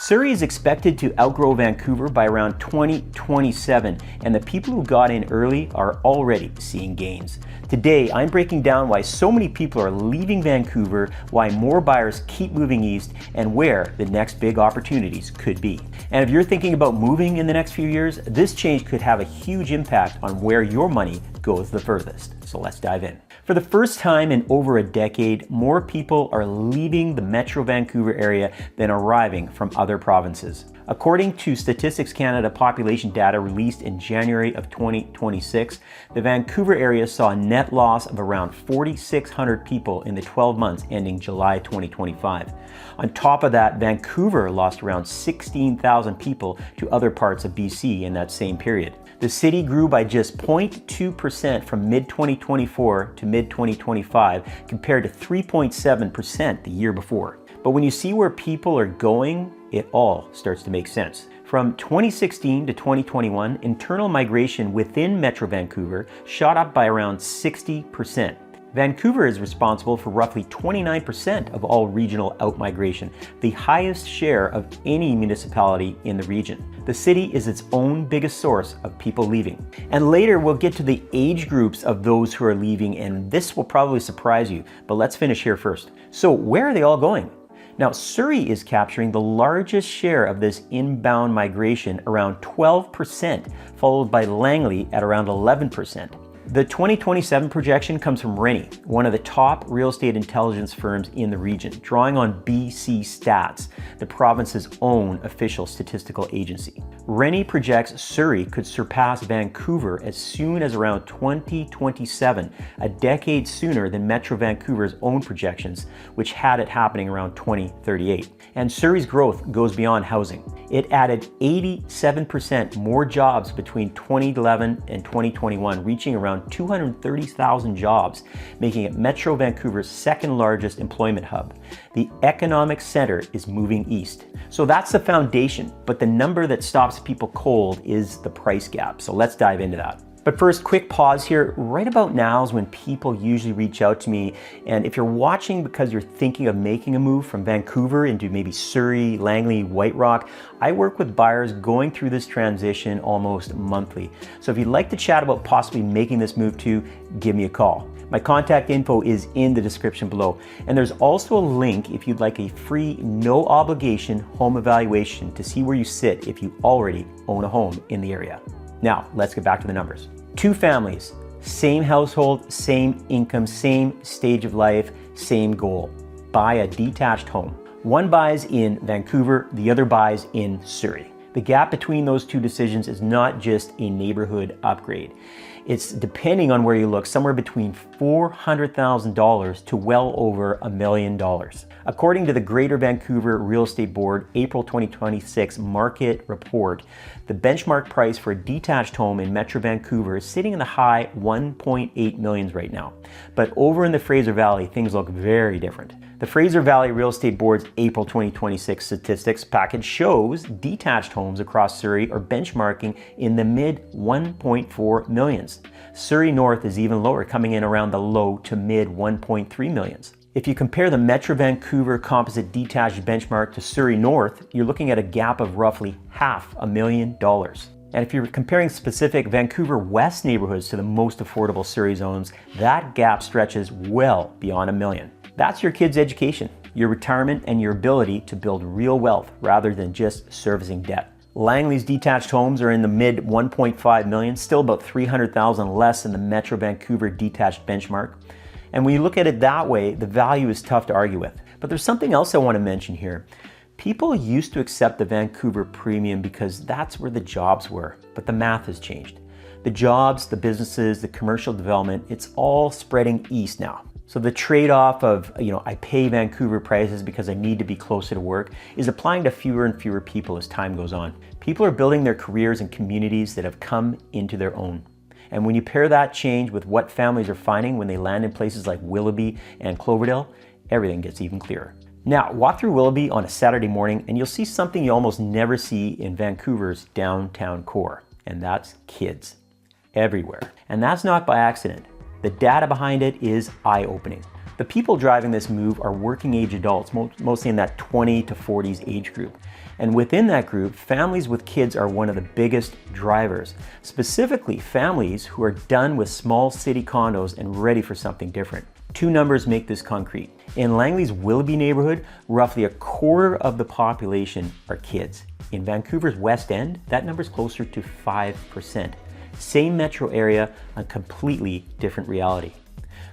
Surrey is expected to outgrow Vancouver by around 2027, and the people who got in early are already seeing gains. Today, I'm breaking down why so many people are leaving Vancouver, why more buyers keep moving east, and where the next big opportunities could be. And if you're thinking about moving in the next few years, this change could have a huge impact on where your money goes the furthest. So let's dive in. For the first time in over a decade, more people are leaving the Metro Vancouver area than arriving from other provinces. According to Statistics Canada population data released in January of 2026, the Vancouver area saw a net loss of around 4,600 people in the 12 months ending July 2025. On top of that, Vancouver lost around 16,000 people to other parts of BC in that same period. The city grew by just 0.2% from mid-2024 to mid-2025 compared to 3.7% the year before. But when you see where people are going, it all starts to make sense. From 2016 to 2021, internal migration within Metro Vancouver shot up by around 60%. Vancouver is responsible for roughly 29% of all regional outmigration, the highest share of any municipality in the region. The city is its own biggest source of people leaving. And later we'll get to the age groups of those who are leaving, and this will probably surprise you, but let's finish here first. So where are they all going? Now, Surrey is capturing the largest share of this inbound migration, around 12%, followed by Langley at around 11%. The 2027 projection comes from Rennie, one of the top real estate intelligence firms in the region, drawing on BC Stats, the province's own official statistical agency. Rennie projects Surrey could surpass Vancouver as soon as around 2027, a decade sooner than Metro Vancouver's own projections, which had it happening around 2038. And Surrey's growth goes beyond housing. It added 87% more jobs between 2011 and 2021, reaching around 230,000 jobs, making it Metro Vancouver's second largest employment hub. The economic center is moving east. So that's the foundation, but the number that stops people cold is the price gap. So let's dive into that. But first, quick pause here. Right about now is when people usually reach out to me. And if you're watching because you're thinking of making a move from Vancouver into maybe Surrey, Langley, White Rock, I work with buyers going through this transition almost monthly. So if you'd like to chat about possibly making this move too, give me a call. My contact info is in the description below. And there's also a link if you'd like a free, no obligation home evaluation to see where you sit if you already own a home in the area. Now, let's get back to the numbers. 2 families, same household, same income, same stage of life, same goal. Buy a detached home. One buys in Vancouver, the other buys in Surrey. The gap between those two decisions is not just a neighborhood upgrade. It's, depending on where you look, somewhere between $400,000 to well over $1 million. According to the Greater Vancouver Real Estate Board April 2026 market report, the benchmark price for a detached home in Metro Vancouver is sitting in the high 1.8 millions right now. But over in the Fraser Valley, things look very different. The Fraser Valley Real Estate Board's April 2026 statistics package shows detached homes across Surrey are benchmarking in the mid 1.4 millions. Surrey North is even lower, coming in around the low to mid 1.3 millions. If you compare the Metro Vancouver composite detached benchmark to Surrey North, you're looking at a gap of roughly $500,000. And if you're comparing specific Vancouver West neighborhoods to the most affordable Surrey zones, that gap stretches well beyond $1 million. That's your kids' education, your retirement, and your ability to build real wealth rather than just servicing debt. Langley's detached homes are in the mid 1.5 million, still about 300,000 less than the Metro Vancouver detached benchmark. And when you look at it that way, the value is tough to argue with. But there's something else I want to mention here. People used to accept the Vancouver premium because that's where the jobs were, but the math has changed. The jobs, the businesses, the commercial development, it's all spreading east now. So the trade-off of, I pay Vancouver prices because I need to be closer to work is applying to fewer and fewer people as time goes on. People are building their careers in communities that have come into their own. And when you pair that change with what families are finding when they land in places like Willoughby and Cloverdale, everything gets even clearer. Now, walk through Willoughby on a Saturday morning and you'll see something you almost never see in Vancouver's downtown core, and that's kids everywhere. And that's not by accident. The data behind it is eye-opening. The people driving this move are working age adults, mostly in that 20 to 40s age group. And within that group, families with kids are one of the biggest drivers. Specifically, families who are done with small city condos and ready for something different. Two numbers make this concrete. In Langley's Willoughby neighborhood, roughly a quarter of the population are kids. In Vancouver's West End, that number is closer to 5%. Same metro area, a completely different reality.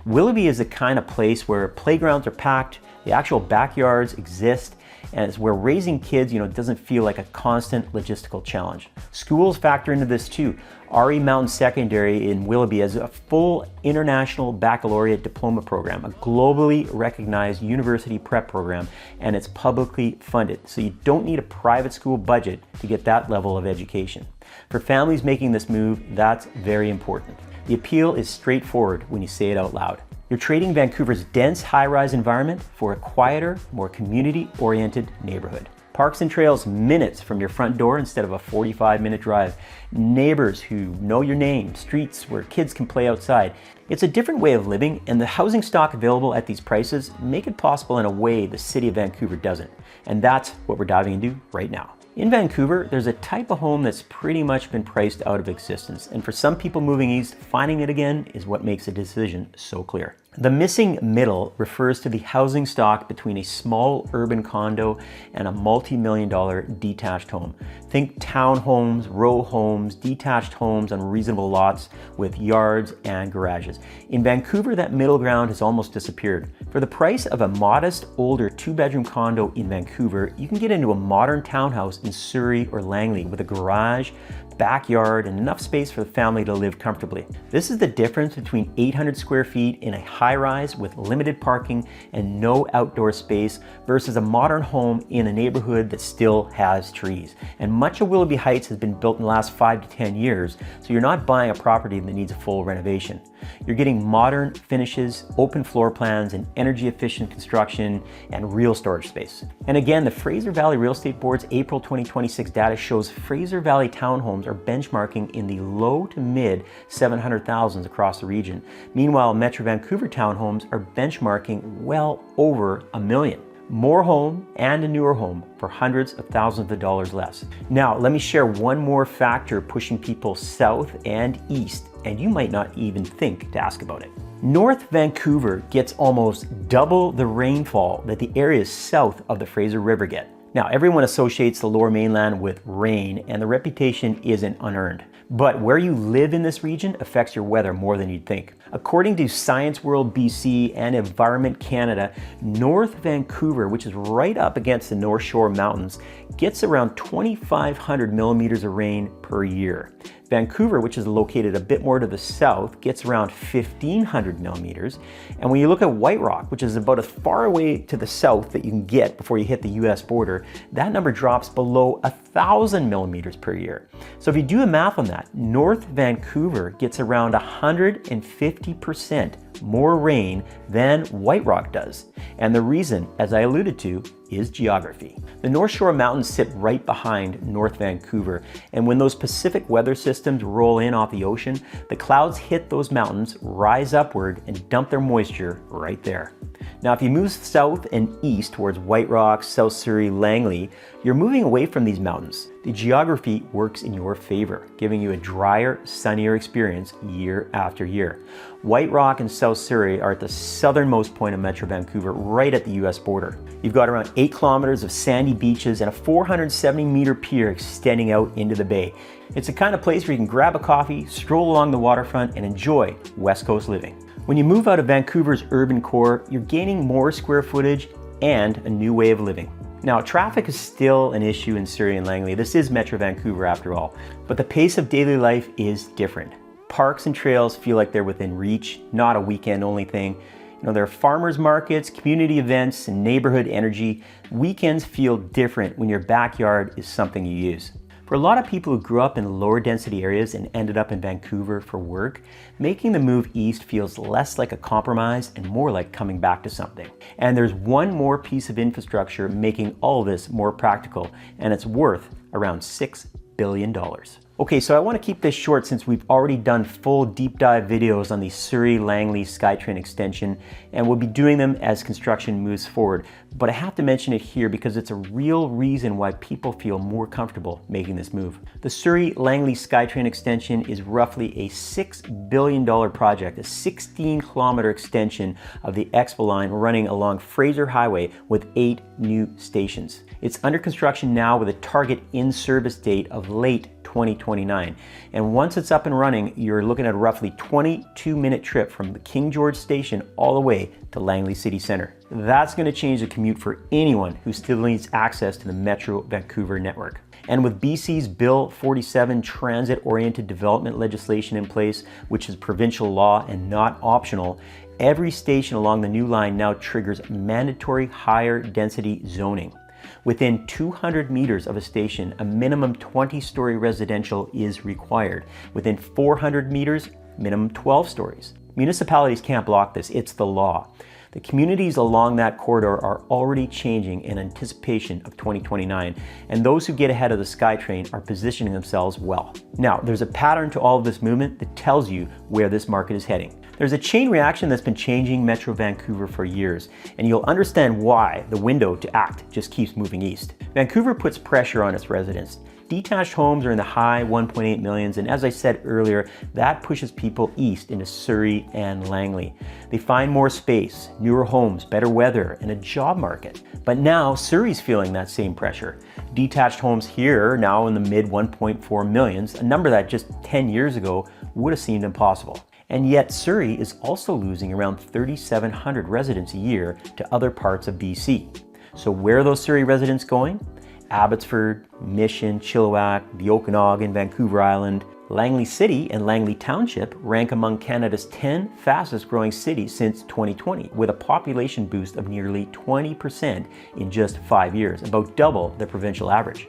Willoughby is the kind of place where playgrounds are packed, the actual backyards exist, and it's where raising kids, doesn't feel like a constant logistical challenge. Schools factor into this too. RE Mountain Secondary in Willoughby has a full international baccalaureate diploma program, a globally recognized university prep program, and it's publicly funded. So you don't need a private school budget to get that level of education. For families making this move, that's very important. The appeal is straightforward when you say it out loud. You're trading Vancouver's dense high-rise environment for a quieter, more community-oriented neighborhood. Parks and trails minutes from your front door instead of a 45-minute drive. Neighbors who know your name, streets where kids can play outside. It's a different way of living, and the housing stock available at these prices make it possible in a way the city of Vancouver doesn't. And that's what we're diving into right now. In Vancouver, there's a type of home that's pretty much been priced out of existence, and for some people moving east, finding it again is what makes a decision so clear. The missing middle refers to the housing stock between a small urban condo and a multi-million-dollar detached home. Think townhomes, row homes, detached homes on reasonable lots with yards and garages. In Vancouver, that middle ground has almost disappeared. For the price of a modest, older two-bedroom condo in Vancouver, you can get into a modern townhouse in Surrey or Langley with a garage, backyard, and enough space for the family to live comfortably. This is the difference between 800 square feet in a high-rise with limited parking and no outdoor space versus a modern home in a neighborhood that still has trees. And much of Willoughby Heights has been built in the last 5 to 10 years, so you're not buying a property that needs a full renovation. You're getting modern finishes, open floor plans, and energy-efficient construction and real storage space. And again, the Fraser Valley Real Estate Board's April 2026 data shows Fraser Valley townhomes are benchmarking in the low to mid 700,000s across the region. Meanwhile, Metro Vancouver townhomes are benchmarking well over $1 million. More home and a newer home for hundreds of thousands of dollars less. Now, let me share one more factor pushing people south and east, and you might not even think to ask about it. North Vancouver gets almost double the rainfall that the areas south of the Fraser River get. Now, everyone associates the Lower Mainland with rain, and the reputation isn't unearned. But where you live in this region affects your weather more than you'd think. According to Science World BC and Environment Canada, North Vancouver, which is right up against the North Shore Mountains, gets around 2,500 millimeters of rain per year. Vancouver, which is located a bit more to the south, gets around 1,500 millimeters. And when you look at White Rock, which is about as far away to the south that you can get before you hit the US border, that number drops below 1,000 millimeters per year. So if you do the math on that, North Vancouver gets around 150% more rain than White Rock does. And the reason, as I alluded to, is geography. The North Shore Mountains sit right behind North Vancouver, and when those Pacific weather systems roll in off the ocean, the clouds hit those mountains, rise upward, and dump their moisture right there. Now, if you move south and east towards White Rock, South Surrey, Langley, you're moving away from these mountains. The geography works in your favor, giving you a drier, sunnier experience year after year. White Rock and South Surrey are at the southernmost point of Metro Vancouver, right at the US border. You've got around 8 kilometers of sandy beaches and a 470-meter pier extending out into the bay. It's the kind of place where you can grab a coffee, stroll along the waterfront, and enjoy West Coast living. When you move out of Vancouver's urban core, you're gaining more square footage and a new way of living. Now, traffic is still an issue in Surrey and Langley. This is Metro Vancouver after all, but the pace of daily life is different. Parks and trails feel like they're within reach, not a weekend-only thing. There are farmers markets, community events, and neighborhood energy. Weekends feel different when your backyard is something you use. For a lot of people who grew up in lower density areas and ended up in Vancouver for work, making the move east feels less like a compromise and more like coming back to something. And there's one more piece of infrastructure making all this more practical, and it's worth around $6 billion. Okay, so I want to keep this short since we've already done full deep dive videos on the Surrey Langley Skytrain extension, and we'll be doing them as construction moves forward. But I have to mention it here because it's a real reason why people feel more comfortable making this move. The Surrey Langley Skytrain extension is roughly a $6 billion project, a 16-kilometer extension of the Expo line running along Fraser Highway with 8 new stations. It's under construction now with a target in-service date of late 2029. And once it's up and running, you're looking at a roughly 22-minute trip from the King George station all the way to Langley City Centre. That's going to change the commute for anyone who still needs access to the Metro Vancouver network. And with BC's Bill 47 transit-oriented development legislation in place, which is provincial law and not optional, every station along the new line now triggers mandatory higher density zoning. Within 200 meters of a station, a minimum 20-story residential is required. Within 400 meters, minimum 12 stories. Municipalities can't block this, it's the law. The communities along that corridor are already changing in anticipation of 2029, and those who get ahead of the Skytrain are positioning themselves well. Now, there's a pattern to all of this movement that tells you where this market is heading. There's a chain reaction that's been changing Metro Vancouver for years, and you'll understand why the window to act just keeps moving east. Vancouver puts pressure on its residents. Detached homes are in the high 1.8 millions, and as I said earlier, that pushes people east into Surrey and Langley. They find more space, newer homes, better weather, and a job market. But now Surrey's feeling that same pressure. Detached homes here are now in the mid 1.4 millions, a number that just 10 years ago would have seemed impossible. And yet Surrey is also losing around 3,700 residents a year to other parts of BC. So where are those Surrey residents going? Abbotsford, Mission, Chilliwack, the Okanagan, Vancouver Island. Langley City and Langley Township rank among Canada's 10 fastest growing cities since 2020, with a population boost of nearly 20% in just 5 years, about double the provincial average.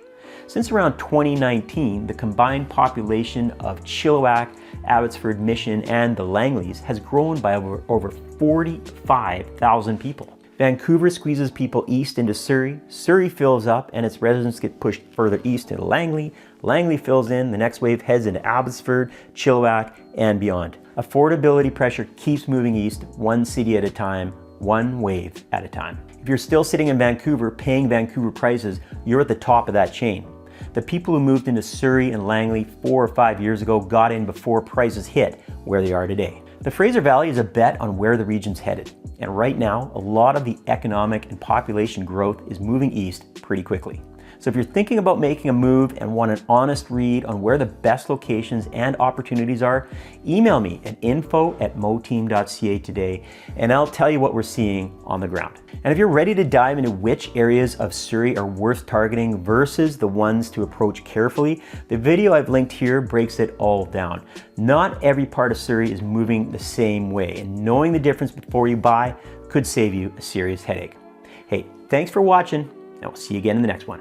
Since around 2019, the combined population of Chilliwack, Abbotsford, Mission, and the Langleys has grown by over 45,000 people. Vancouver squeezes people east into Surrey, Surrey fills up and its residents get pushed further east into Langley, Langley fills in, the next wave heads into Abbotsford, Chilliwack, and beyond. Affordability pressure keeps moving east, one city at a time, one wave at a time. If you're still sitting in Vancouver paying Vancouver prices, you're at the top of that chain. The people who moved into Surrey and Langley 4 or 5 years ago got in before prices hit where they are today. The Fraser Valley is a bet on where the region's headed. And right now, a lot of the economic and population growth is moving east pretty quickly. So if you're thinking about making a move and want an honest read on where the best locations and opportunities are, email me at info@moteam.ca today, and I'll tell you what we're seeing on the ground. And if you're ready to dive into which areas of Surrey are worth targeting versus the ones to approach carefully, the video I've linked here breaks it all down. Not every part of Surrey is moving the same way, and knowing the difference before you buy could save you a serious headache. Hey, thanks for watching, and we'll see you again in the next one.